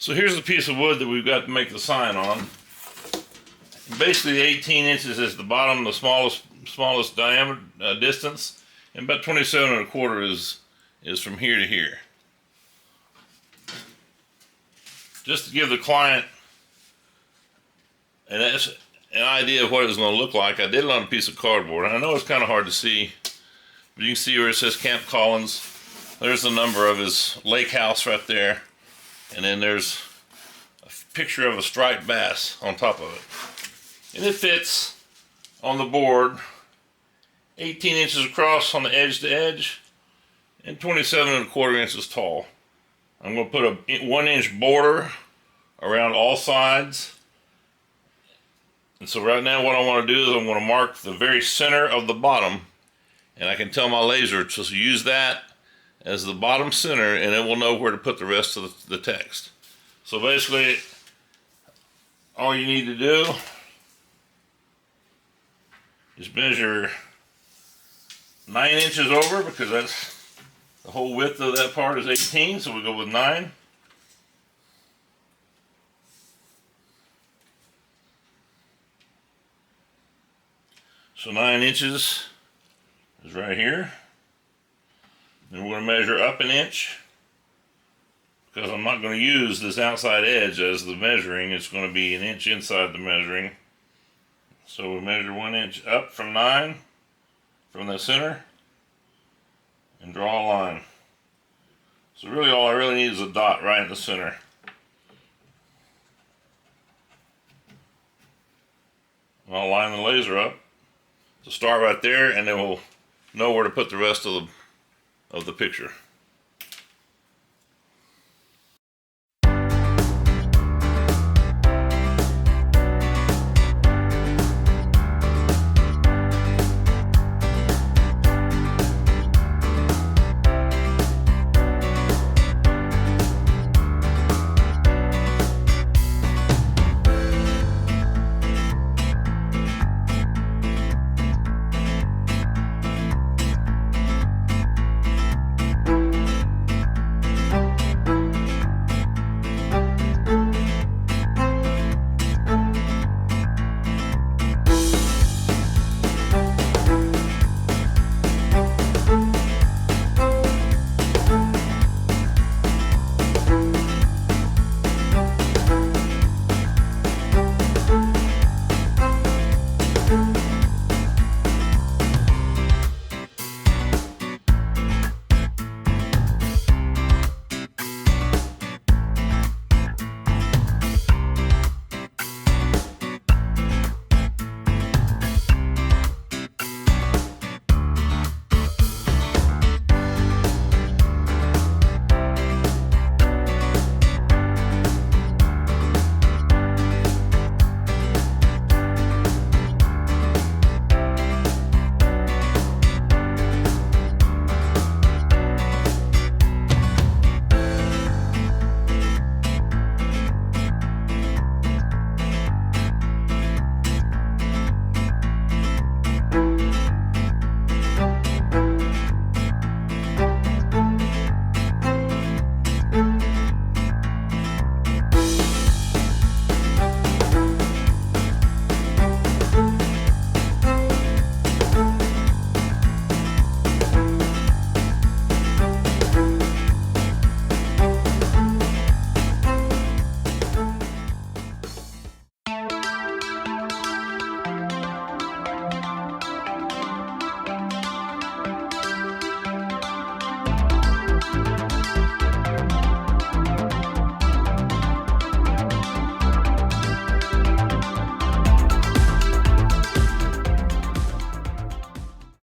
So here's the piece of wood that we've got to make the sign on. Basically 18 inches is the bottom, the smallest diameter distance, and about 27 1/4 is from here to here. Just to give the client an idea of what it was going to look like, I did it on a piece of cardboard. And I know it's kind of hard to see, but you can see where it says Camp Collins. There's the number of his lake house right there. And then there's a picture of a striped bass on top of it. And it fits on the board 18 inches across on the edge to edge and 27 1/4 inches tall. I'm going to put a 1-inch border around all sides. And so right now what I want to do is I'm going to mark the very center of the bottom, and I can tell my laser to use that as the bottom center, and it will know where to put the rest of the text. So basically all you need to do is measure 9 inches over, because that's the whole width of that part is 18, so we go with 9. So 9 inches is right here. Then we're going to measure up 1 inch, because I'm not going to use this outside edge as the measuring. It's going to be 1 inch inside the measuring. So we measure 1 inch up from 9 from the center and draw a line. So really all I really need is a dot right in the center. And I'll line the laser up to start right there, and then we'll know where to put the rest of the picture.